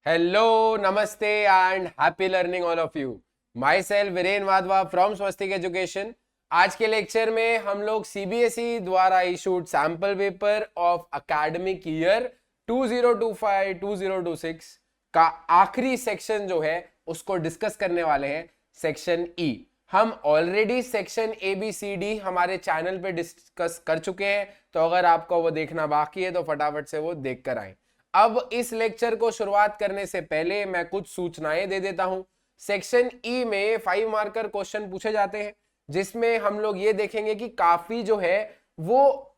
Hello, Namaste, and happy learning all of you. Myself Viren Wadhwa from Swastik education. आज के lecture में हम लोग सीबीएसई द्वारा issued sample paper of academic year 2025-2026 का आखिरी सेक्शन जो है उसको डिस्कस करने वाले हैं, सेक्शन ई। हम already section A B C D हमारे चैनल पे डिस्कस कर चुके हैं, तो अगर आपको वो देखना बाकी है तो फटाफट से वो देख कर आए। अब इस लेक्चर को शुरुआत करने से पहले मैं कुछ सूचनाएं दे देता हूं। सेक्शन ई में 5 मार्कर क्वेश्चन पूछे जाते हैं, जिसमें हम लोग ये देखेंगे कि काफी जो है वो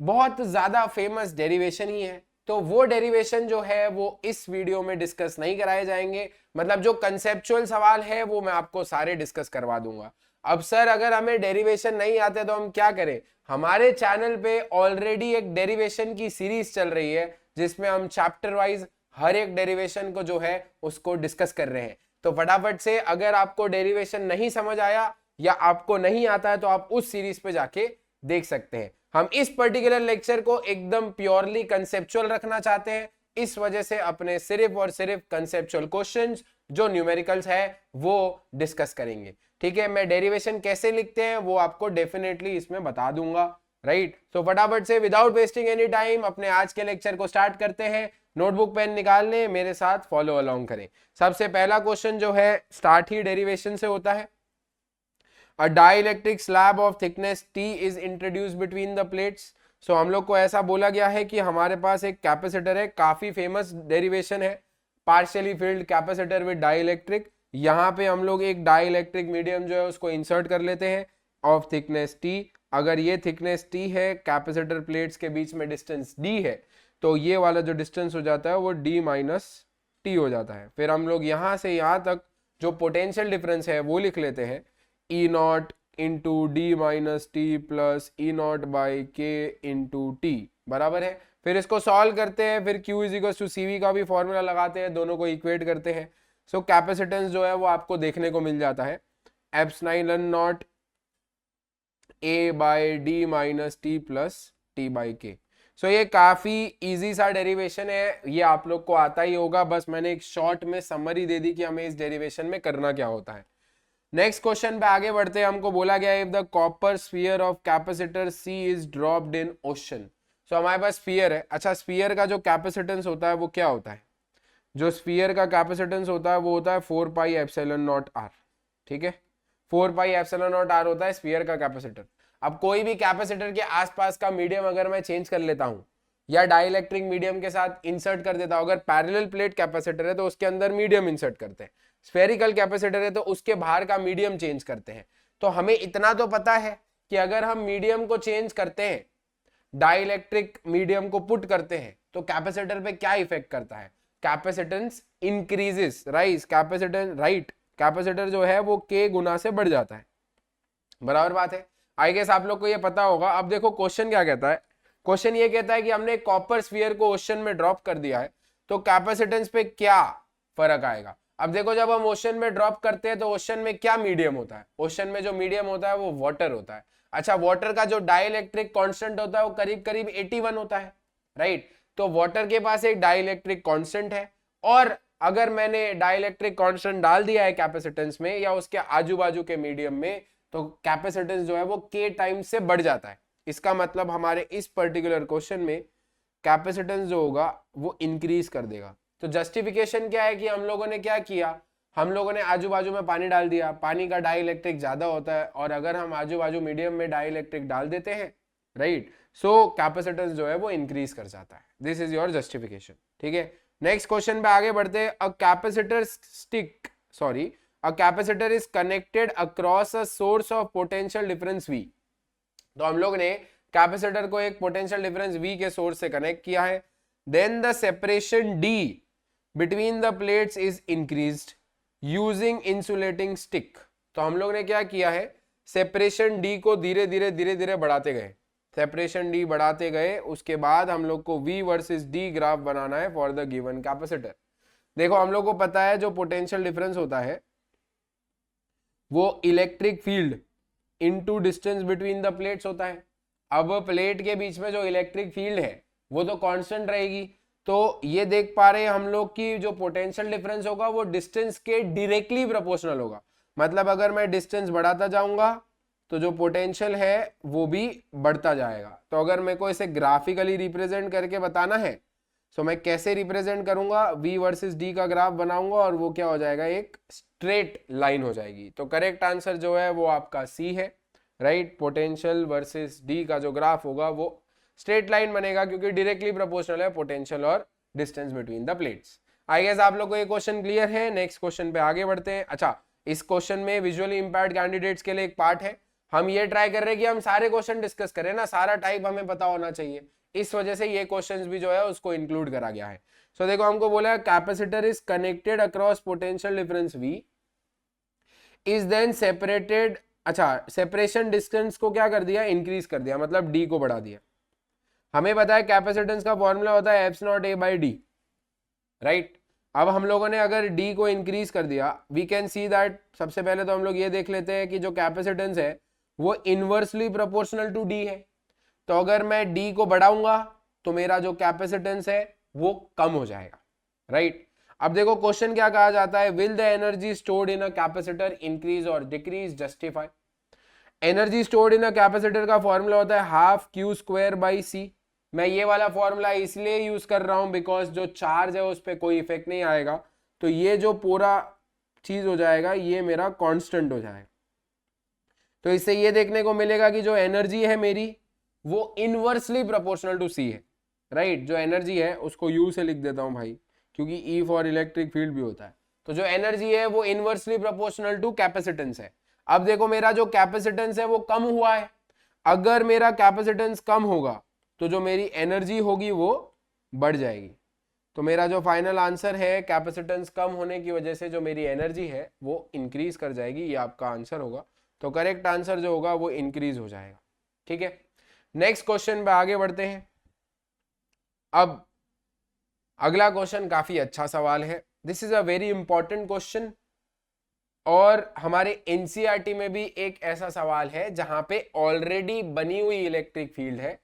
बहुत ज्यादा फेमस डेरिवेशन ही है, तो वो डेरिवेशन जो है वो इस वीडियो में डिस्कस नहीं कराए जाएंगे। मतलब जो कंसेप्चुअल सवाल है वो मैं आपको सारे डिस्कस करवा दूंगा। अब सर अगर हमें डेरिवेशन नहीं आते तो हम क्या करें? हमारे चैनल पे ऑलरेडी एक डेरिवेशन की सीरीज चल रही है, जिसमें हम चैप्टर वाइज हर एक डेरिवेशन को जो है उसको डिस्कस कर रहे हैं। तो फटाफट से अगर आपको डेरिवेशन नहीं समझ आया या आपको नहीं आता है तो आप उस सीरीज पे जाके देख सकते हैं। हम इस पर्टिकुलर लेक्चर को एकदम प्योरली कंसेप्चुअल रखना चाहते हैं, इस वजह से अपने सिर्फ और सिर्फ कंसेप्चुअल क्वेश्चंस जो न्यूमेरिकल्स है वो डिस्कस करेंगे। ठीक है, मैं डेरिवेशन कैसे लिखते हैं वो आपको डेफिनेटली इसमें बता दूंगा। राइट, तो फटाफट से विदाउट वेस्टिंग एनी टाइम अपने आज के लेक्चर को स्टार्ट करते हैं। नोटबुक पेन निकाल लें, मेरे साथ फॉलो अलोंग करें। सबसे पहला क्वेश्चन जो है स्टार्ट ही डेरिवेशन से होता है। A dielectric slab of thickness T is introduced between the plates. So हम लोग को ऐसा बोला गया है कि हमारे पास एक कैपेसिटर है, काफी फेमस डेरिवेशन है, partially field capacitor with dielectric. यहाँ पे हम लोग एक डाइलेक्ट्रिक मीडियम जो है उसको इंसर्ट कर लेते हैं ऑफ थिकनेस T। अगर ये थिकनेस T है, कैपेसिटर प्लेट्स के बीच में डिस्टेंस D है, तो ये वाला जो डिस्टेंस हो जाता है वो D माइनस T हो जाता है। फिर हम लोग यहाँ से यहाँ तक जो पोटेंशियल डिफरेंस है वो लिख लेते हैं, E not into D minus T plus E not by K into T बराबर है। फिर इसको सॉल्व करते हैं, फिर Q is equal to CV का भी फॉर्मूला लगाते हैं, दोनों को इक्वेट करते हैं। सो कैपेसिटेंस जो है वो आपको देखने को मिल जाता है epsilon not A by D minus T plus T by के। सो ये काफी इजी सा डेरिवेशन है, ये आप लोग को आता ही होगा, बस मैंने एक शॉर्ट में समरी दे दी कि हमें इस डेरिवेशन में करना क्या होता है। नेक्स्ट क्वेश्चन पे आगे बढ़ते हैं। हमको बोला गया है if the copper sphere of capacitor C is dropped in ocean. So हमारे पास स्फीयर है। अच्छा, स्फीयर का जो कैपेसिटेंस होता है वो क्या होता है? जो स्फीयर का कैपेसिटेंस होता है वो होता है 4 पाई एप्सिलॉन नॉट R। ठीक है, 4 पाई एप्सिलॉन नॉट R होता है स्फीयर का कैपेसिटर। अब कोई भी कैपेसिटर के आसपास का मीडियम अगर मैं चेंज कर लेता हूं या डाइलेक्ट्रिक मीडियम के साथ इंसर्ट कर देता हूं, अगर पैरेलल प्लेट कैपेसिटर है तो उसके अंदर मीडियम इंसर्ट करते हैं, स्फेरिकल कैपेसिटर है तो उसके बाहर का मीडियम चेंज करते हैं। तो हमें इतना तो पता है कि अगर हम मीडियम को चेंज करते हैं, डाइलेक्ट्रिक मीडियम को पुट करते हैं, तो कैपेसिटर पे क्या इफेक्ट करता है? Capacitance increases, rise capacitance, right, capacitor जो है वो K गुना से बढ़ जाता है। बराबर बात है, आई गेस आप लोग को ये पता होगा। अब देखो क्वेश्चन क्या कहता है। क्वेश्चन ये कहता है कि हमने कॉपर स्फीयर को ओशन में ड्रॉप कर दिया है, तो कैपेसिटेंस पे क्या फर्क आएगा? अब देखो, जब हम ओशन में ड्रॉप करते हैं तो ओशन में क्या मीडियम होता है? ओशन में जो मीडियम होता है वो वाटर होता है। अच्छा, वाटर का जो डाइलेक्ट्रिक कांस्टेंट होता है वो करीब करीब 81 होता है, राइट। तो वाटर के पास एक डाइलेक्ट्रिक कांस्टेंट है, और अगर मैंने डाइलेक्ट्रिक कांस्टेंट डाल दिया है कैपेसिटेंस में या उसके आजू बाजू के मीडियम में, तो कैपेसिटेंस जो है वो K टाइम से बढ़ जाता है। इसका मतलब हमारे इस पर्टिकुलर क्वेश्चन में कैपेसिटेंस जो होगा वो इंक्रीज कर देगा। तो जस्टिफिकेशन क्या है कि हम लोगों ने क्या किया, हम लोगों ने आजू बाजू में पानी डाल दिया, पानी का डाइलेक्ट्रिक ज्यादा होता है, और अगर हम आजू बाजू मीडियम में डाइलेक्ट्रिक डाल देते हैं, राइट, सो कैपेसिटेंस जो है वो इंक्रीज कर जाता है। This is your justification. ठीक है, नेक्स्ट क्वेश्चन पे आगे बढ़ते हैं। A capacitor stick, sorry, a capacitor is connected across a source of potential difference V। तो हम लोग ने कैपेसिटर को एक पोटेंशियल डिफरेंस V के सोर्स से कनेक्ट किया है। then the separation D between the plates is increased using insulating stick। तो हम लोग ने क्या किया है, सेपरेशन D को धीरे धीरे बढ़ाते गए, सेपरेशन D बढ़ाते गए, उसके बाद हम लोग को V वर्सेस D ग्राफ बनाना है फॉर द गिवन कैपेसिटर। देखो, हम लोग को पता है जो पोटेंशियल डिफरेंस होता है वो electric field into distance between the plates होता है। अब प्लेट के बीच में जो इलेक्ट्रिक फील्ड है वो तो कांस्टेंट रहेगी, तो ये देख पा रहे हैं हम लोग कि जो पोटेंशियल डिफरेंस होगा वो डिस्टेंस के डायरेक्टली प्रोपोर्शनल होगा। मतलब अगर मैं डिस्टेंस बढ़ाता जाऊंगा तो जो पोटेंशियल है वो भी बढ़ता जाएगा। तो अगर मेरे को इसे ग्राफिकली रिप्रेजेंट करके बताना है तो मैं कैसे रिप्रेजेंट करूंगा, v वर्सेस d का ग्राफ बनाऊंगा और वो क्या हो जाएगा, एक स्ट्रेट लाइन हो जाएगी। तो करेक्ट आंसर जो है वो आपका सी है, राइट। पोटेंशियल वर्सेस d का जो ग्राफ होगा वो स्ट्रेट लाइन बनेगा क्योंकि डायरेक्टली प्रोपोर्शनल है पोटेंशियल और distance between the plates. I guess आप लोग को ये क्वेश्चन क्लियर है। नेक्स्ट क्वेश्चन पे आगे बढ़ते हैं। अच्छा, इस क्वेश्चन में विजुअली इंपैर्ड कैंडिडेट्स के लिए एक पार्ट है। हम ये ट्राई कर रहे हैं कि हम सारे क्वेश्चन डिस्कस करें ना, सारा टाइप हमें पता होना चाहिए, इस वजह से ये क्वेश्चंस भी जो है उसको इंक्लूड करा गया है। सो देखो हमको बोला है capacitor is connected across potential difference V is then separated. अच्छा, सेपरेशन डिस्टेंस को क्या कर दिया, इंक्रीज कर दिया, मतलब D को बढ़ा दिया। हमें पता है कैपेसिटेंस का फॉर्मूला होता है apps not A by D, right. अब हम लोगों ने अगर D को इंक्रीज कर दिया, वी कैन सी दैट, सबसे पहले तो हम लोग ये देख लेते हैं कि जो कैपेसिटेंस है वो इनवर्सली प्रोपोर्शनल टू D है। तो अगर मैं D को बढ़ाऊंगा तो मेरा जो कैपेसिटेंस है वो कम हो जाएगा, राइट। अब देखो क्वेश्चन क्या कहा जाता है, will the energy stored in a capacitor increase और decrease, justify. Energy stored in a capacitor का फॉर्मूला होता है half Q square by C. मैं ये वाला फॉर्मूला इसलिए यूज कर रहा हूं बिकॉज जो चार्ज है उस पर कोई इफेक्ट नहीं आएगा, तो ये जो पूरा चीज हो जाएगा ये मेरा कांस्टेंट हो जाएगा। तो इससे ये देखने को मिलेगा कि जो एनर्जी है मेरी वो इनवर्सली प्रोपोर्शनल टू सी है, राइट। जो एनर्जी है उसको यू से लिख देता हूं भाई, क्योंकि ई फॉर इलेक्ट्रिक फील्ड भी होता है। तो जो एनर्जी है वो इनवर्सली प्रोपोर्शनल टू कैपेसिटेंस है। अब देखो मेरा जो कैपेसिटेंस है वो कम हुआ है। अगर मेरा कैपेसिटेंस कम होगा तो जो मेरी एनर्जी होगी वो बढ़ जाएगी। तो मेरा जो फाइनल आंसर है, कैपेसिटेंस कम होने की वजह से जो मेरी एनर्जी है वो इंक्रीज कर जाएगी, ये आपका आंसर होगा। तो करेक्ट आंसर जो होगा वो इंक्रीज हो जाएगा, ठीक है। नेक्स्ट क्वेश्चन पे आगे बढ़ते हैं। अब अगला क्वेश्चन काफी अच्छा सवाल है, this is a very important question, और हमारे एनसीईआरटी में भी एक ऐसा सवाल है जहां पे ऑलरेडी बनी हुई इलेक्ट्रिक फील्ड है।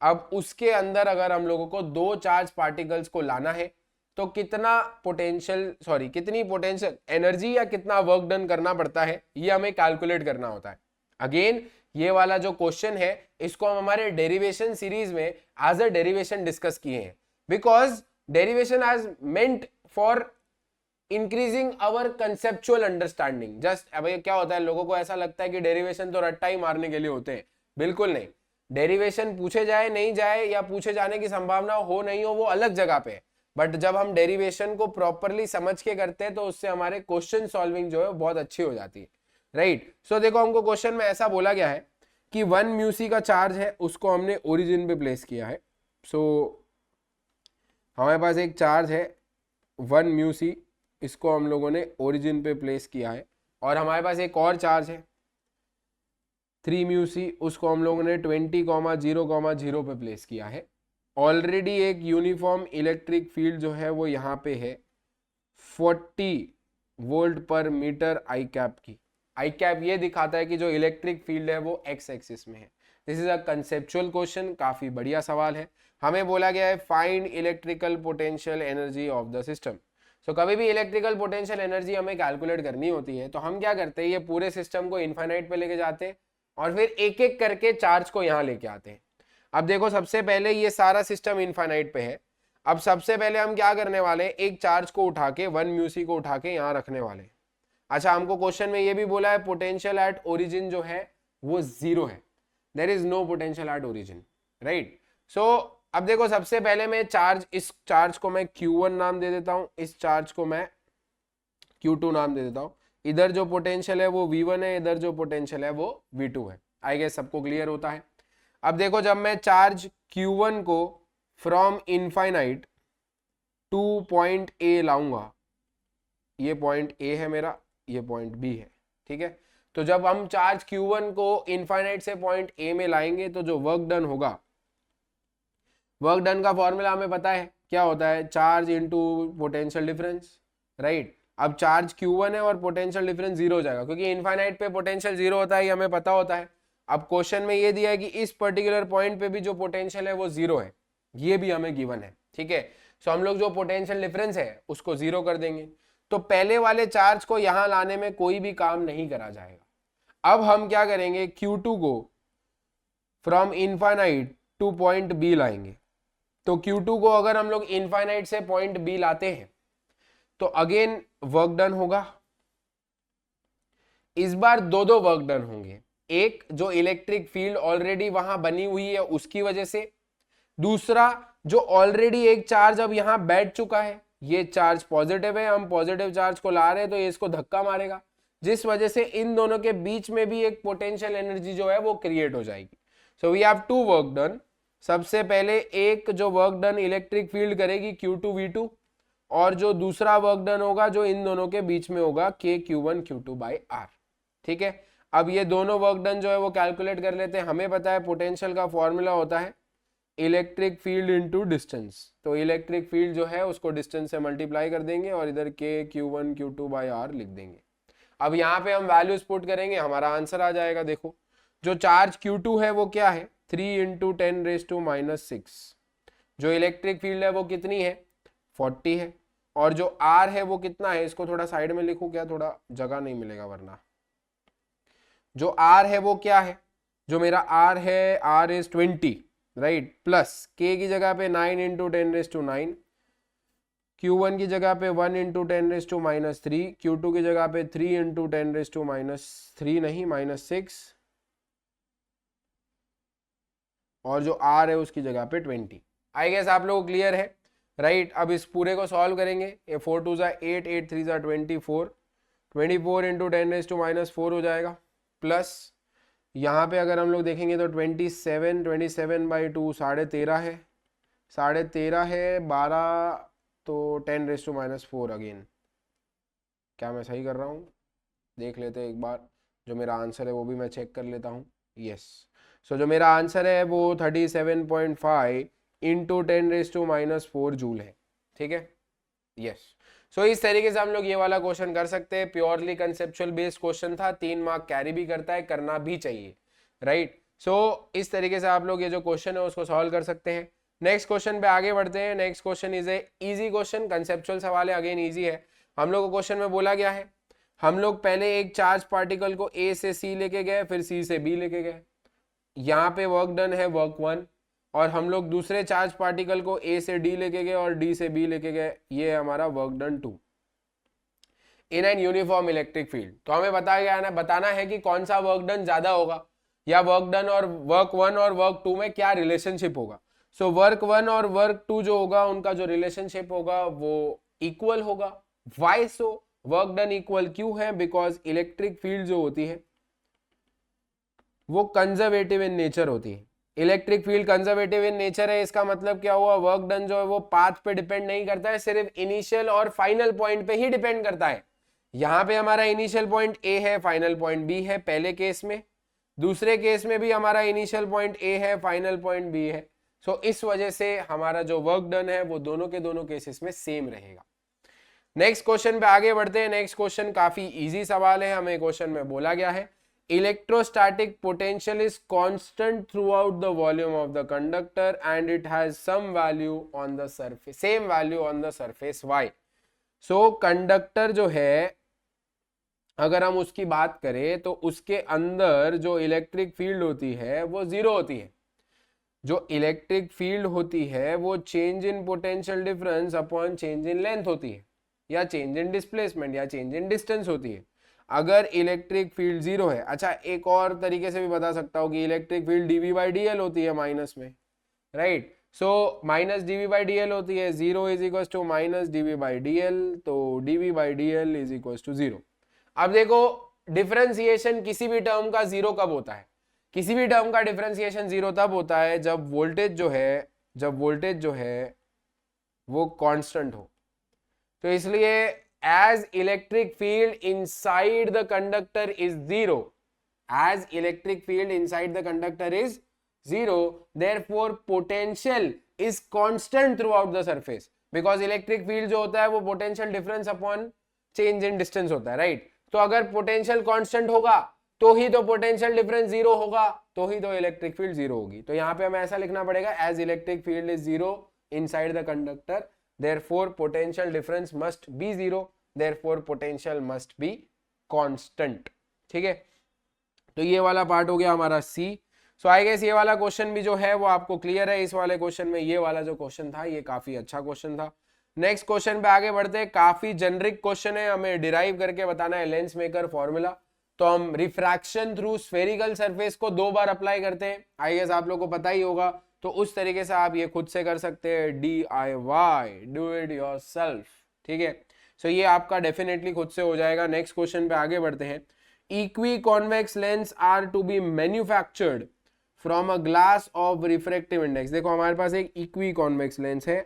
अब उसके अंदर अगर हम लोगों को दो चार्ज पार्टिकल्स को लाना है तो कितना कितनी पोटेंशियल एनर्जी या कितना वर्क डन करना पड़ता है, ये हमें कैलकुलेट करना होता है। अगेन ये वाला जो क्वेश्चन है इसको हम हमारे डेरिवेशन सीरीज में एज अ डेरिवेशन डिस्कस किए हैं, because derivation has meant for increasing our conceptual understanding. Just अब क्या होता है, लोगों को ऐसा लगता है कि डेरिवेशन तो रट्टा ही मारने के लिए होते हैं, बिल्कुल नहीं। डेरिवेशन पूछे जाए नहीं जाए या पूछे जाने की संभावना हो नहीं हो वो अलग जगह पे, बट जब हम डेरिवेशन को प्रॉपरली समझ के करते हैं तो उससे हमारे क्वेश्चन सॉल्विंग जो है बहुत अच्छी हो जाती है, राइट। सो देखो हमको क्वेश्चन में ऐसा बोला गया है कि 1 म्यूसी का चार्ज है उसको हमने ओरिजिन पे प्लेस किया है। सो हमारे पास एक चार्ज है 1 म्यूसी, इसको हम लोगों ने ओरिजिन पे प्लेस किया है, और हमारे पास एक और चार्ज है 3 म्यूसी, उसको हम लोगों ने 20,0,0 पे प्लेस किया है। ऑलरेडी एक यूनिफॉर्म इलेक्ट्रिक फील्ड जो है वो यहाँ पे है 40 वोल्ट पर मीटर आई कैप की। आई कैप ये दिखाता है कि जो इलेक्ट्रिक फील्ड है वो एक्स एक्सिस में है। This is a conceptual question, काफी बढ़िया सवाल है। हमें बोला गया है find electrical potential energy of the system. So कभी भी इलेक्ट्रिकल पोटेंशियल एनर्जी हमें कैलकुलेट करनी होती है तो हम क्या करते हैं, ये पूरे सिस्टम को इनफाइनाइट पे लेके जाते हैं और फिर एक एक करके चार्ज को यहाँ लेके आते हैं। अब देखो सबसे पहले ये सारा सिस्टम इनफाइनाइट पे है। अब सबसे पहले हम क्या करने वाले हैं, एक चार्ज को उठा के 1 म्यूसी को उठा के यहाँ रखने वाले हैं। अच्छा, हमको क्वेश्चन में ये भी बोला है पोटेंशियल एट ओरिजिन जो है वो 0 है, there is no potential at origin, right. सो अब देखो सबसे पहले मैं इस चार्ज को मैं Q1 नाम दे देता हूं, इस चार्ज को मैं Q2 नाम दे देता हूं। इधर जो पोटेंशियल है वो V1 है, इधर जो पोटेंशियल है वो V2 है। आई गेस सबको क्लियर होता है। अब देखो जब मैं चार्ज Q1 को from infinite to point A लाऊंगा, ये पॉइंट A है मेरा, ये पॉइंट B है, ठीक है। तो जब हम चार्ज Q1 को इनफाइनाइट से पॉइंट A में लाएंगे तो जो वर्क डन होगा, वर्क डन का फॉर्मूला हमें पता है क्या होता है, charge into potential difference, right. अब चार्ज Q1 है और पोटेंशियल डिफरेंस 0 हो जाएगा क्योंकि इनफाइनाइट पे पोटेंशियल 0 होता है, ये हमें पता होता है। अब क्वेश्चन में ये दिया है कि इस पर्टिकुलर पॉइंट पे भी जो पोटेंशियल है वो 0 है, ये भी हमें गिवन है, ठीक है। सो हम लोग जो पोटेंशियल डिफरेंस है उसको जीरो कर देंगे, तो पहले वाले चार्ज को यहां लाने में कोई भी काम नहीं करा जाएगा। अब हम क्या करेंगे, Q2 को from infinite to point B लाएंगे। तो Q2 को अगर हम लोग इनफाइनाइट से पॉइंट बी लाते हैं तो अगेन वर्क डन होगा। इस बार दो दो वर्क डन होंगे, एक जो इलेक्ट्रिक फील्ड ऑलरेडी वहां बनी हुई है उसकी वजह से, दूसरा जो ऑलरेडी एक चार्ज अब यहां बैठ चुका है, ये चार्ज पॉजिटिव है, हम पॉजिटिव चार्ज को ला रहे हैं तो ये इसको धक्का मारेगा, जिस वजह से इन दोनों के बीच में भी एक पोटेंशियल एनर्जी जो है वो क्रिएट हो जाएगी। So we have to work done. सबसे पहले एक जो वर्क डन इलेक्ट्रिक फील्ड करेगी Q2 V2, और जो दूसरा वर्क डन होगा जो इन दोनों के बीच में होगा K Q1 Q2 by R। ठीक है, अब ये दोनों वर्क डन जो है वो कैलकुलेट कर लेते हैं। हमें पता है पोटेंशियल का फॉर्मूला होता है इलेक्ट्रिक फील्ड इनटू डिस्टेंस, तो इलेक्ट्रिक फील्ड जो है उसको डिस्टेंस से मल्टीप्लाई कर देंगे और इधर K Q1 Q2 by R लिख देंगे। अब यहाँ पे हम वैल्यूज पुट करेंगे, हमारा आंसर आ जाएगा। देखो जो चार्ज Q2 है वो क्या है, 3 × 10⁻⁻⁶। जो इलेक्ट्रिक फील्ड है वो कितनी है, 40 है, और जो R है वो कितना है, इसको थोड़ा साइड में लिखूं क्या, थोड़ा जगह नहीं मिलेगा वरना। जो R है वो क्या है, जो मेरा R है, R is 20 right, plus K की जगह पे 9 × 10⁻⁹, Q1 की जगह पे 1 × 10⁻⁻3, Q2 की जगह पे 3 × 10⁻3 नहीं -6, और जो R है उसकी जगह पे 20। आई गेस आप लोग क्लियर है राइट। अब इस पूरे को सॉल्व करेंगे, ये 4 2 8, 8 3 24, 24 × 10⁻⁴ हो जाएगा, प्लस यहाँ पे अगर हम लोग देखेंगे तो 27/2 13.5 है, 13.5 है, 12 तो 10⁻⁴ अगेन। क्या मैं सही कर रहा हूँ, देख लेते हैं एक बार। जो मेरा आंसर है वो भी मैं चेक कर लेता हूँ। यस, सो जो मेरा आंसर है वो 37.5 × 10⁻⁴ जूल है। ठीक है, यस। सो इस तरीके से हम लोग ये वाला क्वेश्चन कर सकते हैं। प्योरली कंसेप्चुअल बेस्ड क्वेश्चन था, 3 मार्क कैरी भी करता है, करना भी चाहिए राइट। सो इस तरीके से आप लोग ये जो क्वेश्चन है उसको सॉल्व कर सकते हैं। नेक्स्ट क्वेश्चन पे आगे बढ़ते हैं। Next question is a easy question, conceptual सवाल है, अगेन इजी है। हम लोग को क्वेश्चन में बोला गया है, हम लोग पहले एक चार्ज पार्टिकल को A से C लेके गए, फिर C से B लेके गए। यहाँ पे वर्क डन है वर्क 1, और हम लोग दूसरे चार्ज पार्टिकल को A से D लेके गए और D से B लेके गए, ये है हमारा work done 2 in an uniform electric field. तो हमें बताना है कि कौन सा वर्क डन ज्यादा होगा, या वर्क डन और वर्क 1 और वर्क 2 में क्या रिलेशनशिप होगा। सो वर्क 1 और वर्क 2 जो होगा उनका जो रिलेशनशिप होगा वो इक्वल होगा। वाई सो, वर्क डन इक्वल क्यों है, बिकॉज इलेक्ट्रिक फील्ड जो होती है वो कंजर्वेटिव इन नेचर होती है। Electric field conservative in nature है, इसका मतलब क्या हुआ, वर्क डन जो है वो पाथ पे डिपेंड नहीं करता है, सिर्फ इनिशियल और फाइनल पॉइंट पे ही डिपेंड करता है। यहाँ पे हमारा इनिशियल पॉइंट A है, फाइनल पॉइंट B है पहले केस में, दूसरे केस में भी हमारा इनिशियल पॉइंट A है, फाइनल पॉइंट B है। सो इस वजह से हमारा जो वर्क डन है वो दोनों के दोनों केसेस में सेम रहेगा। नेक्स्ट क्वेश्चन पे आगे बढ़ते हैं। नेक्स्ट क्वेश्चन काफी इजी सवाल है, हमें क्वेश्चन में बोला गया है electrostatic potential is constant throughout the volume of the conductor and it has some value on the surface, same value on the surface why. So conductor जो है अगर हम उसकी बात करें तो उसके अंदर जो इलेक्ट्रिक फील्ड होती है वो जीरो होती है। जो इलेक्ट्रिक फील्ड होती है वो change in potential difference upon change in length होती है, या चेंज इन डिस्प्लेसमेंट, या चेंज इन डिस्टेंस होती है। अगर इलेक्ट्रिक फील्ड जीरो है, अच्छा एक और तरीके से भी बता सकता हूँ कि इलेक्ट्रिक फील्ड dV/dl होती है माइनस में, राइट। सो माइनस dV/dl होती है, 0 is equal to minus dV/dl, तो dV/dl इज इक्वल टू 0। अब देखो डिफरेंशिएशन किसी भी टर्म का जीरो कब होता है, किसी भी टर्म का डिफरेंशिएशन जीरो तब होता है जब वोल्टेज जो है वो कांस्टेंट हो। तो इसलिए as electric field inside the conductor is zero, as electric field inside the conductor is zero, therefore potential is constant throughout the surface, because electric field जो होता है वो potential difference upon change in distance होता है, right। तो अगर potential constant होगा तो ही तो potential difference zero होगा, तो ही तो electric field zero होगी। तो यहाँ पे हमें ऐसा लिखना पड़ेगा as electric field is zero inside the conductor, therefore potential difference must be 0, therefore potential must be constant। ठीक है, तो ये वाला पार्ट हो गया हमारा सी। सो आई गेस ये वाला क्वेश्चन भी जो है वो आपको क्लियर है। इस वाले क्वेश्चन में ये वाला जो क्वेश्चन था ये काफी अच्छा क्वेश्चन था। नेक्स्ट क्वेश्चन पे आगे बढ़ते हैं। काफी जेनरिक क्वेश्चन है, हमें डिराइव करके बताना है लेंस मेकर फॉर्मूला। तो हम रिफ्रैक्शन थ्रू स्फेरिकल सरफेस को 2 बार अप्लाई करते हैं, आई गेस आप लोग को पता ही होगा। तो उस तरीके से आप ये खुद से कर सकते हैं, DIY, डू इट योरसेल्फ। ठीक है, सो ये आपका डेफिनेटली खुद से हो जाएगा। नेक्स्ट क्वेश्चन पे आगे बढ़ते हैं। Equiconvex lens are to be manufactured from a glass of refractive index. देखो हमारे पास एक इक्वी कॉन्वेक्स लेंस है,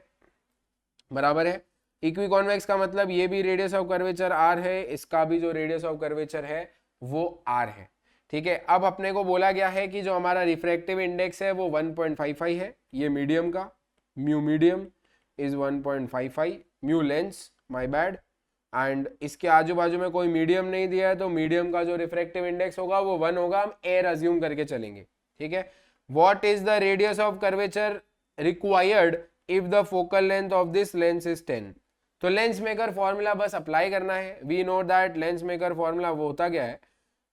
बराबर है। इक्वी कॉन्वेक्स का मतलब ये भी रेडियस ऑफ कर्वेचर r है, इसका भी जो रेडियस ऑफ कर्वेचर है वो r है। ठीक है, अब अपने को बोला गया है कि जो हमारा रिफ्रैक्टिव इंडेक्स है वो 1.55 है, ये मीडियम का, mu medium is 1.55, mu lens my bad, and इसके आजू बाजू में कोई मीडियम नहीं दिया है, तो मीडियम का जो रिफ्रैक्टिव इंडेक्स होगा वो 1 होगा, हम एयर अज्यूम करके चलेंगे। ठीक है, what is the radius of curvature required if the focal length of this lens is 10। तो लेंस मेकर फॉर्मूला बस अप्लाई करना है। We know that lens maker formula वो होता क्या है,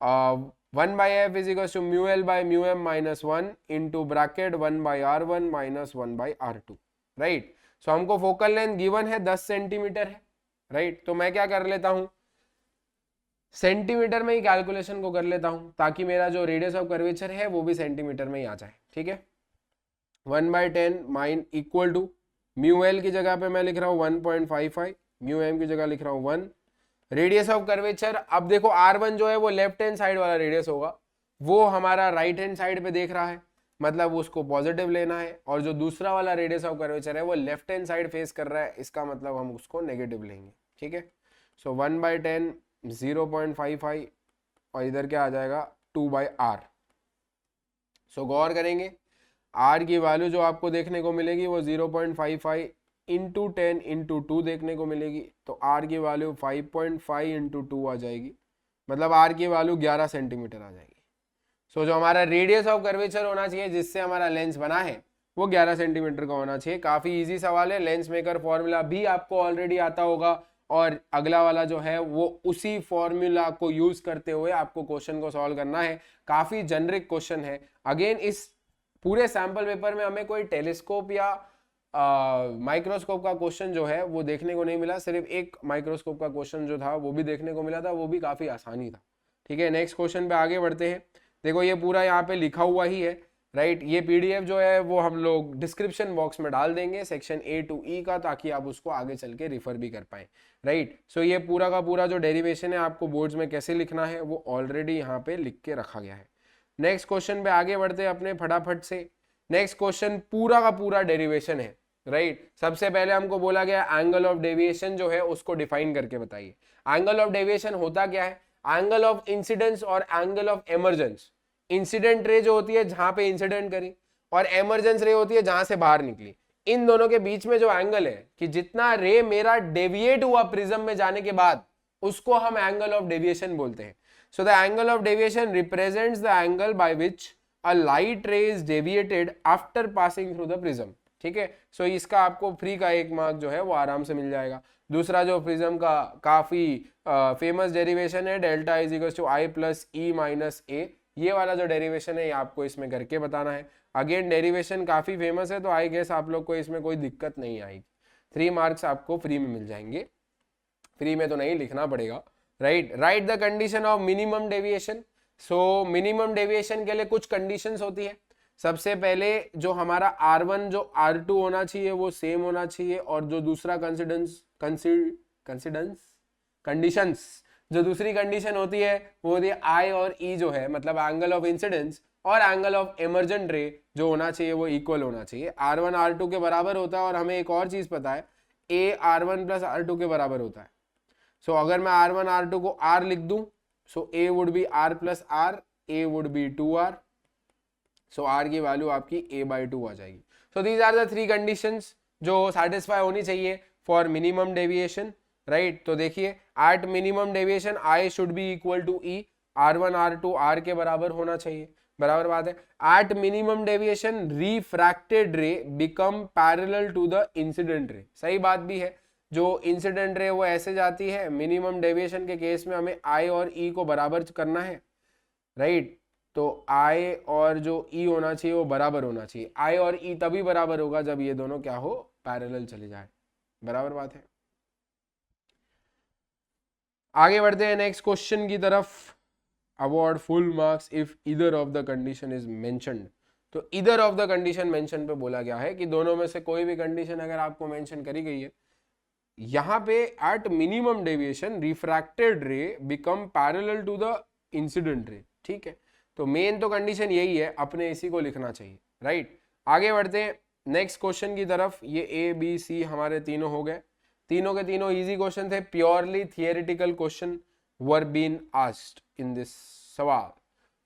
1/f is equal to mu L by mu M minus 1 into bracket 1/r1 minus 1/r2, right. So हमको focal length given है 10 सेंटीमीटर है, राइट। तो मैं क्या कर लेता हूं, सेंटीमीटर में ही कैलकुलेशन को कर लेता हूं, ताकि मेरा जो रेडियस ऑफ कर्वेचर है वो भी सेंटीमीटर में ही आ जाए। ठीक है, 1/10 mine equal to mu L की जगह पे मैं लिख रहा हूँ 1.55, म्यू एम की जगह लिख रहा हूँ 1, रेडियस ऑफ कर्वेचर। अब देखो R1 जो है वो लेफ्ट हैंड साइड वाला रेडियस होगा, वो हमारा राइट हैंड साइड पे देख रहा है, मतलब उसको पॉजिटिव लेना है, और जो दूसरा वाला रेडियस ऑफ कर्वेचर है वो लेफ्ट हैंड साइड फेस कर रहा है, इसका मतलब हम उसको नेगेटिव लेंगे। ठीक है, सो 1/10 0.55 और इधर क्या आ जाएगा 2/r। सो गौर करेंगे r की वैल्यू जो आपको देखने को मिलेगी वो 0.55 इंटू 10 इंटू 2 देखने को मिलेगी, तो r की वैल्यू 5.5 इंटू 2 आ जाएगी, मतलब r की वैल्यू 11 सेंटीमीटर आ जाएगी। सो जो हमारा रेडियस ऑफ कर्वेचर होना चाहिए जिससे हमारा लेंस बना है वो 11 सेंटीमीटर का होना चाहिए। काफी इजी सवाल है, लेंस मेकर फॉर्मूला भी आपको ऑलरेडी आता होगा, और अगला वाला जो है वो उसी फॉर्मूला को यूज करते हुए आपको क्वेश्चन को सॉल्व करना है। काफी जेनरिक क्वेश्चन है। अगेन इस पूरे सैंपल पेपर में हमें कोई टेलीस्कोप या माइक्रोस्कोप का क्वेश्चन जो है वो देखने को नहीं मिला, सिर्फ एक माइक्रोस्कोप का क्वेश्चन जो था वो भी देखने को मिला था, वो भी काफी आसानी था। ठीक है, नेक्स्ट क्वेश्चन पे आगे बढ़ते हैं। देखो ये पूरा यहाँ पे लिखा हुआ ही है, राइट। ये PDF जो है वो हम लोग डिस्क्रिप्शन बॉक्स में डाल देंगे सेक्शन A to E का, ताकि आप उसको आगे चल के रिफर भी कर पाए, राइट। सो ये पूरा का पूरा जो डेरिवेशन है आपको बोर्ड्स में कैसे लिखना है वो ऑलरेडी यहाँ पे लिख के रखा गया है। नेक्स्ट क्वेश्चन पे आगे बढ़ते हैं अपने फटाफट से। नेक्स्ट क्वेश्चन पूरा का पूरा डेरिवेशन है, राइट। सबसे पहले हमको बोला गया एंगल ऑफ डेविएशन जो है उसको डिफाइन करके बताइए। एंगल ऑफ डेविएशन होता क्या है, एंगल ऑफ इंसिडेंस और angle of emergence. Incident ray जो होती है जहां पे इंसिडेंट करी, और एमरजेंस रे होती है जहां से बाहर निकली, इन दोनों के बीच में जो एंगल है कि जितना रे मेरा डेविएट हुआ प्रिज्म में जाने के बाद, उसको हम एंगल ऑफ डेविएशन बोलते हैं। So the angle of deviation represents the angle by which a light रे is deviated after passing through the prism. ठीक है, सो इसका आपको फ्री का 1 मार्क जो है वो आराम से मिल जाएगा। दूसरा जो प्रिज्म का काफी फेमस डेरिवेशन है, delta is equal to I plus E minus A, ये वाला जो डेरिवेशन है ये आपको इसमें करके बताना है। अगेन डेरिवेशन काफी फेमस है, तो आई गेस आप लोग को इसमें कोई दिक्कत नहीं आएगी। 3 मार्क्स आपको फ्री में मिल जाएंगे, फ्री में तो नहीं, लिखना पड़ेगा, right. Right the condition of minimum deviation. So minimum deviation के लिए कुछ कंडीशंस होती है। सबसे पहले जो हमारा R1 जो R2 होना चाहिए वो सेम होना चाहिए, और जो दूसरा कंडीशंस जो दूसरी कंडीशन होती है वो होती है I और E जो है, मतलब एंगल ऑफ इंसिडेंस और एंगल ऑफ एमर्जेंट रे जो होना चाहिए वो इक्वल होना चाहिए, R1 R2 के बराबर होता है। और हमें एक और चीज पता है, A R1 प्लस R2 के बराबर होता है। सो अगर मैं R1 R2 को R लिख दूं, so A would be R plus R, A would be 2R, so R की वैल्यू आपकी A/2 आ जाएगी। So these are the 3 conditions जो सेटिस्फाई होनी चाहिए फॉर मिनिमम डेविएशन, राइट। तो देखिए at minimum deviation I should be equal to E, R1 R2 R के बराबर होना चाहिए। बराबर बात है। At minimum deviation refracted ray become parallel to the incident ray, सही बात भी है, जो इंसिडेंट रे वो ऐसे जाती है, मिनिमम डेविएशन के केस में हमें आई और ई को बराबर करना है, राइट। तो आई और जो ई होना चाहिए वो बराबर होना चाहिए, आई और ई तभी बराबर होगा जब ये दोनों क्या हो, पैरेलल चले जाए, बराबर बात है। आगे बढ़ते हैं नेक्स्ट क्वेश्चन की तरफ। Award full marks if either of the condition is mentioned. तो either of the condition mention पे बोला गया है कि दोनों में से कोई भी कंडीशन अगर आपको मेंशन करी गई है, यहाँ पे at minimum deviation refracted ray become parallel to the incident ray, ठीक है। तो मेन तो कंडीशन यही है, अपने इसी को लिखना चाहिए, राइट। आगे बढ़ते हैं नेक्स्ट क्वेश्चन की तरफ। ये ए बी सी हमारे तीनों हो गए, तीनों के तीनों इजी क्वेश्चन थे, purely theoretical question were been asked in this सवाल।